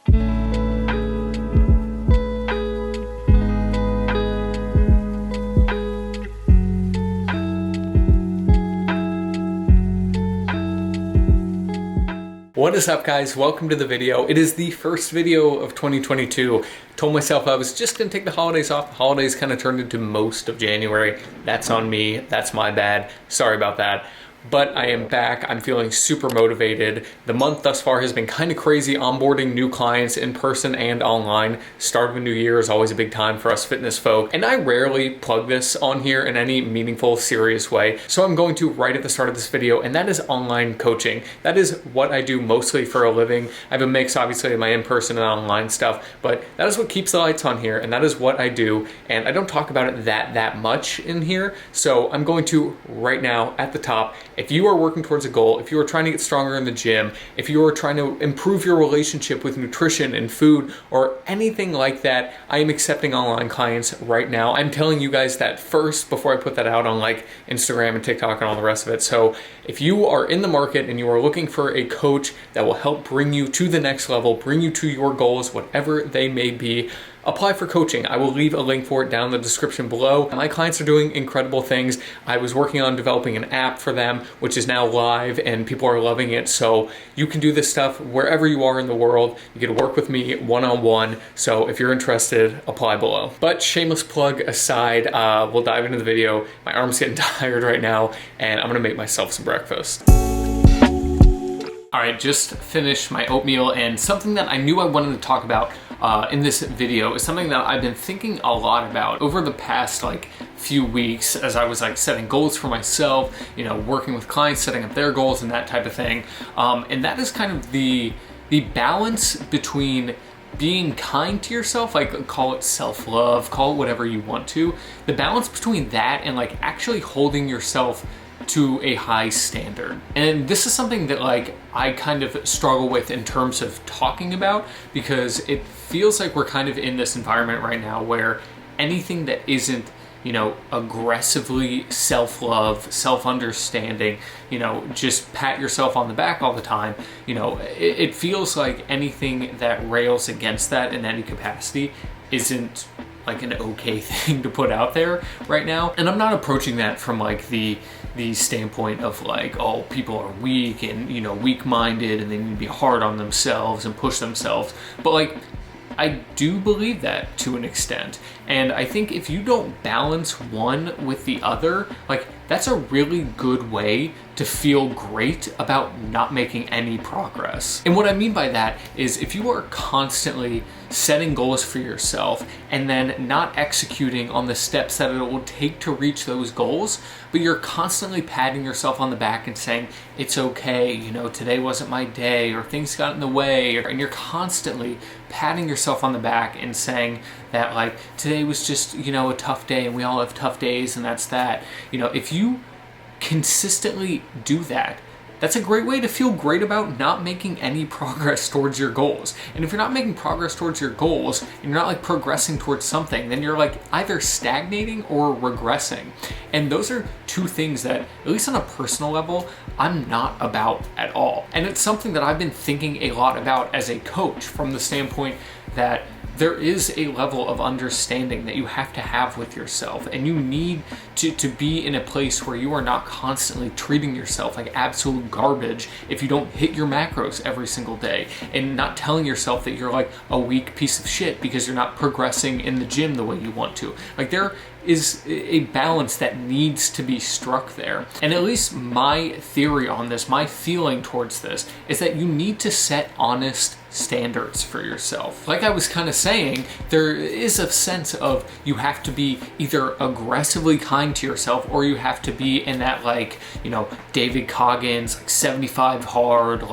What is up, guys? Welcome to the video. It is the first video of 2022. Told myself I was just gonna take the holidays off. The holidays kind of turned into most of January. That's on me. That's my bad. Sorry about that. But I am back. I'm feeling super motivated. The month thus far has been kind of crazy, onboarding new clients in person and online. Start of a new year is always a big time for us fitness folk. And I rarely plug this on here in any meaningful, serious way. So I'm going to right at the start of this video, and that is online coaching. That is what I do mostly for a living. I have a mix, obviously, of my in-person and online stuff, but that is what keeps the lights on here, and that is what I do. And I don't talk about it that much in here. So I'm going to right now at the top. If you are working towards a goal, if you are trying to get stronger in the gym, if you are trying to improve your relationship with nutrition and food or anything like that, I am accepting online clients right now. I'm telling you guys that first before I put that out on like Instagram and TikTok and all the rest of it. So if you are in the market and you are looking for a coach that will help bring you to the next level, bring you to your goals, whatever they may be, apply for coaching. I will leave a link for it down in the description below. My clients are doing incredible things. I was working on developing an app for them, which is now live and people are loving it. So you can do this stuff wherever you are in the world. You get to work with me one-on-one. So if you're interested, apply below. But shameless plug aside, we'll dive into the video. My arm's getting tired right now and I'm gonna make myself some breakfast. All right, just finished my oatmeal, and something that I knew I wanted to talk about in this video is something that I've been thinking a lot about over the past few weeks as I was setting goals for myself, you know, working with clients, setting up their goals and that type of thing. And that is kind of the balance between being kind to yourself, call it self-love, call it whatever you want to. The balance between that and actually holding yourself to a high standard. And this is something that I kind of struggle with in terms of talking about, because it feels like we're kind of in this environment right now where anything that isn't, you know, aggressively self-love, self-understanding, you know, just pat yourself on the back all the time, you know, it feels like anything that rails against that in any capacity isn't an okay thing to put out there right now. And I'm not approaching that from the standpoint of oh, people are weak and, you know, weak-minded and they need to be hard on themselves and push themselves. But I do believe that to an extent. And I think if you don't balance one with the other, that's a really good way to feel great about not making any progress. And what I mean by that is if you are constantly setting goals for yourself and then not executing on the steps that it will take to reach those goals, but you're constantly patting yourself on the back and saying, it's okay, you know, today wasn't my day, or things got in the way, and you're constantly patting yourself on the back and saying that today was just, you know, a tough day and we all have tough days and that's that. You know, if you consistently do that, that's a great way to feel great about not making any progress towards your goals. And if you're not making progress towards your goals and you're not progressing towards something, then you're either stagnating or regressing. And those are two things that, at least on a personal level, I'm not about at all. And it's something that I've been thinking a lot about as a coach, from the standpoint that there is a level of understanding that you have to have with yourself, and you need to be in a place where you are not constantly treating yourself like absolute garbage if you don't hit your macros every single day, and not telling yourself that you're a weak piece of shit because you're not progressing in the gym the way you want to. There is a balance that needs to be struck there. And at least my theory on this, my feeling towards this, is that you need to set honest standards for yourself. Like I was kind of saying, there is a sense of you have to be either aggressively kind to yourself, or you have to be in that you know, David Coggins 75 hard,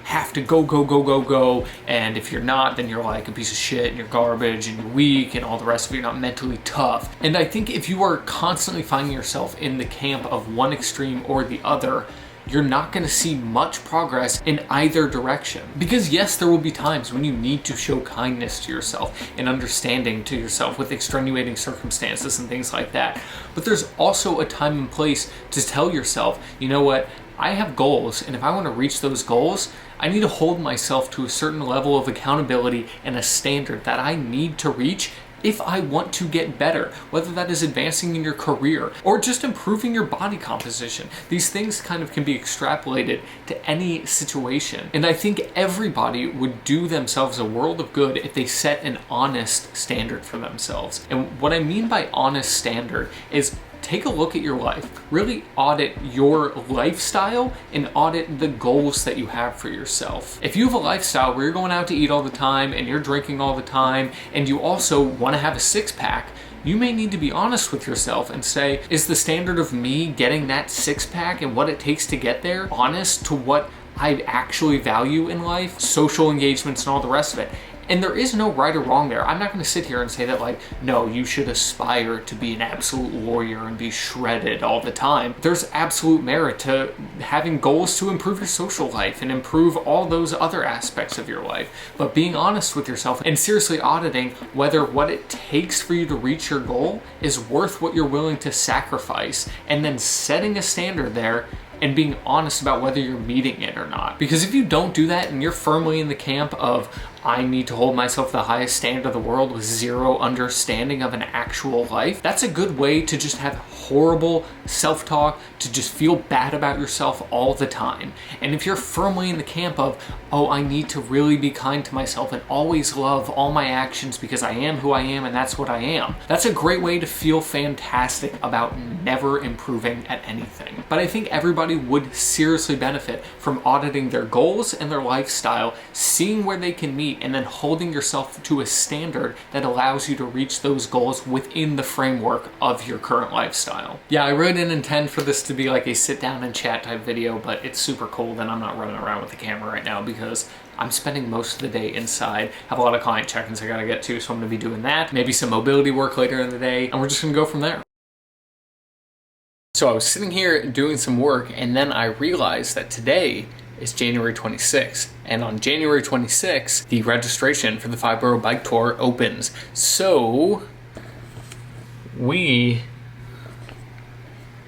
have to go, and if you're not, then you're a piece of shit and you're garbage and you're weak and all the rest of it, you're not mentally tough. And I think if you are constantly finding yourself in the camp of one extreme or the other, you're not going to see much progress in either direction. Because yes, there will be times when you need to show kindness to yourself and understanding to yourself with extenuating circumstances and things like that. But there's also a time and place to tell yourself, you know what, I have goals, and if I want to reach those goals, I need to hold myself to a certain level of accountability and a standard that I need to reach if I want to get better, whether that is advancing in your career or just improving your body composition. These things kind of can be extrapolated to any situation. And I think everybody would do themselves a world of good if they set an honest standard for themselves. And what I mean by honest standard is take a look at your life, really audit your lifestyle and audit the goals that you have for yourself. If you have a lifestyle where you're going out to eat all the time and you're drinking all the time and you also want to have a six-pack, you may need to be honest with yourself and say, is the standard of me getting that six-pack and what it takes to get there honest to what I actually value in life, social engagements and all the rest of it? And there is no right or wrong there. I'm not going to sit here and say that like, no, you should aspire to be an absolute warrior and be shredded all the time. There's absolute merit to having goals to improve your social life and improve all those other aspects of your life. But being honest with yourself and seriously auditing whether what it takes for you to reach your goal is worth what you're willing to sacrifice, and then setting a standard there and being honest about whether you're meeting it or not. Because if you don't do that and you're firmly in the camp of, I need to hold myself to the highest standard of the world with zero understanding of an actual life, that's a good way to just have horrible self-talk, to just feel bad about yourself all the time. And if you're firmly in the camp of, oh, I need to really be kind to myself and always love all my actions because I am who I am and that's what I am, that's a great way to feel fantastic about never improving at anything. But I think everybody would seriously benefit from auditing their goals and their lifestyle, seeing where they can meet, and then holding yourself to a standard that allows you to reach those goals within the framework of your current lifestyle. Yeah, I really didn't intend for this to be like a sit down and chat type video, but it's super cold and I'm not running around with the camera right now because I'm spending most of the day inside. Have a lot of client check-ins I gotta get to, so I'm gonna be doing that. Maybe some mobility work later in the day, and we're just gonna go from there. So I was sitting here doing some work, and then I realized that today is January 26th. And on January 26th, the registration for the 5-Borough Bike Tour opens. So we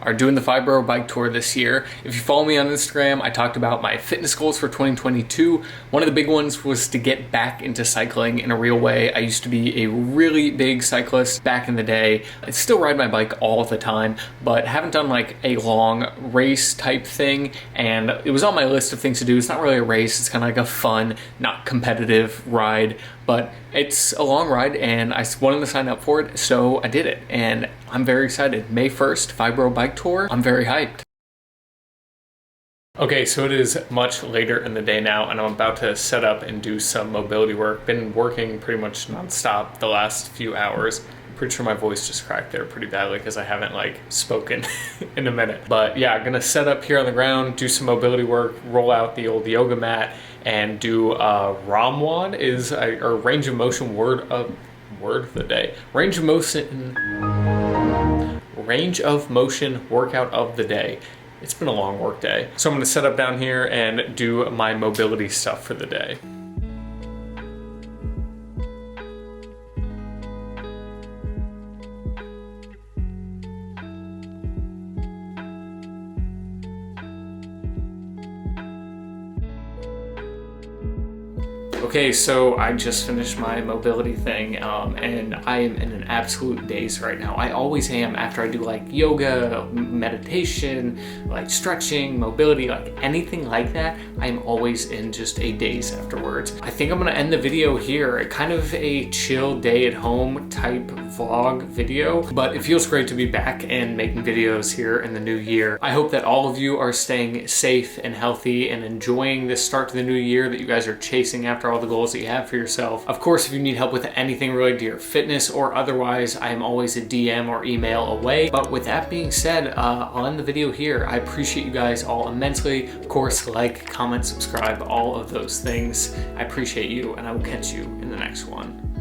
are doing the 5-Borough Bike Tour this year. If you follow me on Instagram, I talked about my fitness goals for 2022. One of the big ones was to get back into cycling in a real way. I used to be a really big cyclist back in the day. I still ride my bike all the time, but haven't done like a long race type thing. And it was on my list of things to do. It's not really a race. It's kind of like a fun, not competitive ride, but it's a long ride and I wanted to sign up for it, so I did it. And I'm very excited. May 1st, 5-Borough Bike Tour. I'm very hyped. Okay, so it is much later in the day now and I'm about to set up and do some mobility work. Been working pretty much nonstop the last few hours. Pretty sure my voice just cracked there pretty badly because I haven't like spoken in a minute. But yeah, I'm gonna set up here on the ground, do some mobility work, roll out the old yoga mat, and do ROM WOD is or range of motion word of the day. Range of motion workout of the day. It's been a long work day. So I'm gonna set up down here and do my mobility stuff for the day. Okay, so I just finished my mobility thing and I am in an absolute daze right now. I always am after I do like yoga, meditation, like stretching, mobility, like anything like that. I am always in just a daze afterwards. I think I'm gonna end the video here. Kind of a chill day at home type vlog video, but it feels great to be back and making videos here in the new year. I hope that all of you are staying safe and healthy and enjoying this start to the new year, that you guys are chasing after all the goals that you have for yourself. Of course, if you need help with anything related to your fitness or otherwise, I am always a DM or email away. But with that being said, on the video here, I appreciate you guys all immensely. Of course, like, comment, subscribe, all of those things. I appreciate you, and I will catch you in the next one.